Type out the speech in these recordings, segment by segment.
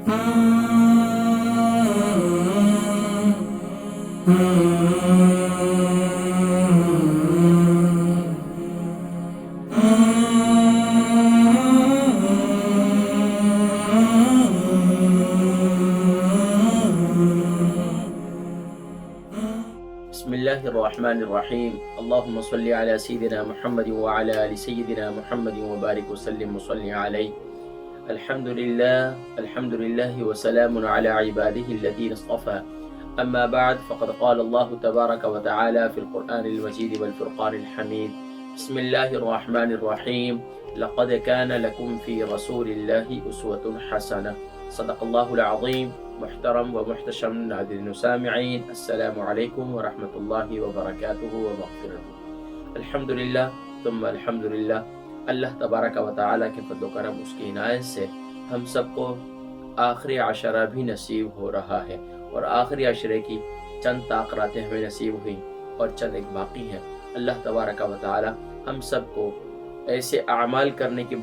बिस्मिल्लाहिर्रहमानिर्रहीम। अल्लाहुम्मा सल्लि अला सय्यिदिना मुहम्मद व अला आलि सय्यिदिना मुहम्मद व बारिक व सल्लिम व सल्लि अलैहि। अल्हम्दुलिल्लाह व सलामुन अला इबादिहि अल्लज़ीना इस्तफ़ा। अम्मा बअद फ़क़द क़ाल अल्लाहु तबारक व तआला फ़िल क़ुरआनिल मजीद वल फ़ुरक़ानिल हमीद। बिस्मिल्लाहिर्रहमानिर्रहीम। लक़द कान लकुम फ़ी रसूलिल्लाहि उस्वतुन हसनह। सदक़ल्लाहुल अज़ीम। मुहतरम व मुहतशम नाज़रीन व सामिईन, अस्सलामु अलैकुम व रहमतुल्लाहि व बरकातुहू व मग़फ़िरतुहू। अल्हम्दुलिल्लाह तुम्मा अल्हम्दुलिल्लाह। अल्लाह तबारक व तआला के फज़्ल व करम, उसकी इनायत से हम सबको आखिरी अशरा भी नसीब हो रहा है, और आखिरी अशरे की चंद ताक़रातें हमें नसीब हुई और चंद एक बाकी हैं। अल्लाह तबारक व तआला हम सबको ऐसे अमाल करने की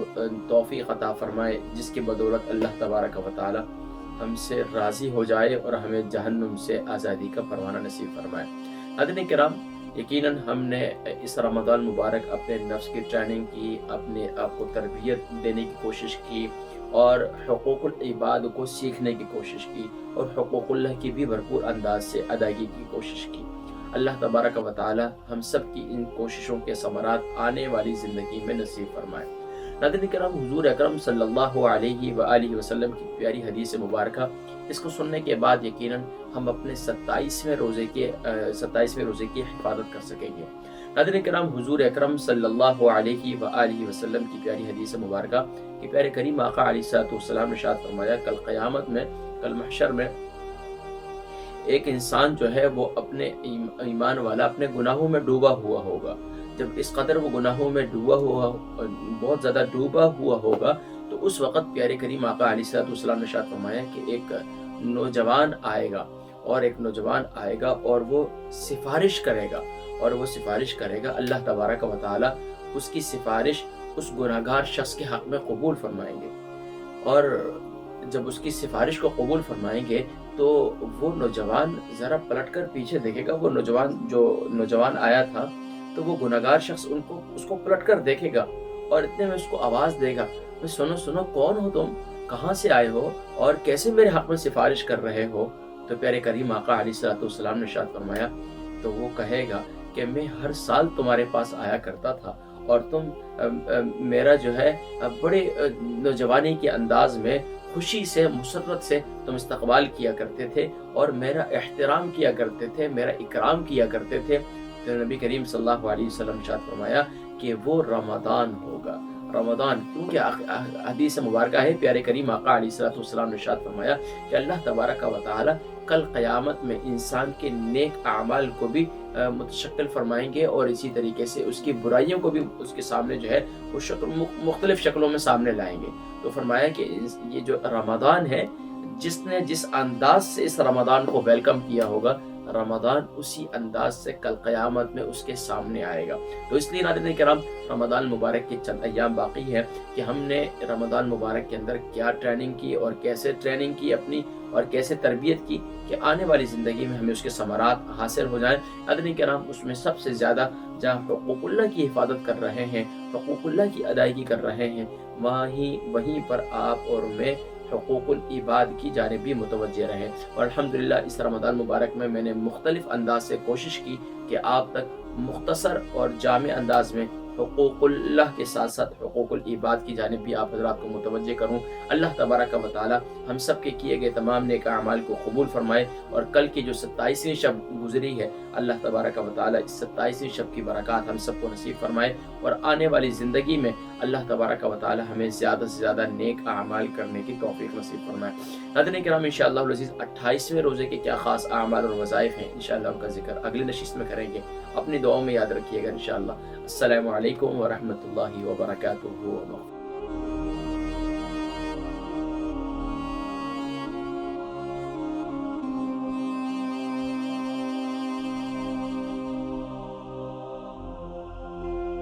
तौफ़ीक़ अता फ़रमाए जिसकी बदौलत अल्लाह तबारक व तआला हमसे राज़ी हो जाए और हमें जहन्नुम से आज़ादी का परवाना नसीब फरमाए। नाज़रीन किराम, यकीनन हमने इस रमज़ान मुबारक अपने नफ्स की ट्रेनिंग की, अपने आप को तरबियत देने की कोशिश की, और हुकूकुल इबाद को सीखने की कोशिश की, और हुकूकुल्लाह की भी भरपूर अंदाज से अदायगी की कोशिश की। अल्लाह तबारक व तआला हम सब की इन कोशिशों के समरात आने वाली ज़िंदगी में नसीब फरमाए। नाज़रीन किराम, हुज़ूर अकरम सल्लल्लाहु अलैहि व आलिहि वसल्लम की प्यारी हदीस मुबारक, इसको सुनने के बाद यकीनन हम अपने 27वें रोज़े की हिफाजत कर सकेंगे। नाज़रीन किराम, हुज़ूर अकरम सल्लल्लाहु अलैहि व आलिहि वसल्लम की प्यारी हदीस मुबारक कि प्यारे करीम आका अलैहिस्सलातु वस्सलाम ने इरशाद फरमाया, कल क़यामत में, कल महशर में एक इंसान जो है वो अपने ईमान वाला अपने गुनाहों में डूबा हुआ होगा। जब इस कदर वो गुनाहों में डूबा हुआ, बहुत ज़्यादा डूबा हुआ होगा, तो उस वक़्त प्यारे करीम आका अलैहिस्सलाम ने इरशाद फरमाया कि एक नौजवान आएगा, और वो सिफारिश करेगा, अल्लाह तबारक व तआला उसकी सिफारिश उस गुनाहगार शख्स के हक़ में कबूल फरमाएंगे। और जब उसकी सिफारिश को कबूल फरमाएंगे तो वो नौजवान ज़रा पलट कर पीछे देखेगा। वो नौजवान आया था, तो वो गुनाहगार शख्स उसको पलट कर देखेगा, और इतने में उसको आवाज़ देगा, सुनो सुनो, कौन हो तुम, कहाँ से आए हो, और कैसे मेरे हक़ में सिफारिश कर रहे हो। तो प्यारे करीम आका अलैहिस्सलाम ने इरशाद फरमाया, तो वो कहेगा कि मैं हर साल तुम्हारे पास आया करता था, और तुम मेरा जो है बड़े नौजवानी के अंदाज में खुशी से, मुसर्रत से तुम इस्तकबाल किया करते थे, और मेरा एहतराम किया करते थे, मेरा इकराम किया करते थे। तो नबी करीम सल्लल्लाहु अलैहि वसल्लम ने इरशाद फरमाया कि वो रमज़ान होगा। रमज़ान क्योंकि हदीस मुबारक है, प्यारे करीम आका अलैहिस्सलाम ने इरशाद फरमाया कि अल्लाह तबारक व तआला कल क़यामत में इंसान के नेक आमाल को भी मुतशक्किल फरमाएंगे, और इसी तरीके से उसकी बुराइयों को भी उसके सामने जो है वो मुख्तलिफ शक्लों में सामने लाएंगे। तो फरमाया कि ये जो रमज़ान है, जिसने जिस अंदाज से इस रमज़ान को वेलकम किया होगा, रमज़ान उसी अंदाज से कल क़यामत में उसके सामने आएगा। तो इसलिए नाज़रीन किराम, रमज़ान मुबारक के चंद अय्याम बाकी है कि हमने रमज़ान मुबारक के अंदर क्या ट्रेनिंग की, और कैसे ट्रेनिंग की अपनी, और कैसे तरबियत की कि आने वाली ज़िंदगी में हमें उसके समरात हासिल हो जाएं। नाज़रीन किराम, उसमें सबसे ज़्यादा जहाँ हुकूकुल्लाह की हिफाजत कर रहे हैं, हुकूकुल्लाह की अदायगी कर रहे हैं, वहीं पर आप और मैं हुकूकुल इबाद की जानिब भी मुतवज्जे रहें। और अल्हम्दुलिल्लाह इस रमज़ान मुबारक में मैंने मुख्तलिफ अंदाज से कोशिश की कि आप तक मुख्तसर और जामे अंदाज में हुकूकुल्लाह के साथ साथ हुकूकुल इबाद की जानिब भी आप हज़रात को मुतवज्जे करूँ। अल्लाह तबारक व तआला हम सब के किए गए तमाम नेक अमाल को कबूल फरमाए, और कल की जो 27वीं शब गुजरी है, अल्लाह तबारक व तआला इस 27वीं शब की बरक़ात हम सबको नसीब फरमाए, और आने वाली ज़िंदगी में अल्लाह तबारक व तआला हमें ज़्यादा से ज़्यादा नेक अमाल करने की तौफ़ीक़ नसीब फरमाए। नाज़रीन किराम, इंशाअल्लाह अज़ीज़ 28वें रोज़े के क्या ख़ास अमाल और वज़ाइफ़ हैं, इंशाअल्लाह उनका ज़िक्र अगली नशिस्त में करेंगे। अपनी दुआओं में याद रखिएगा इंशाअल्लाह। अस्सलामु अलैकुम व रहमतुल्लाहि व बरकातुहू।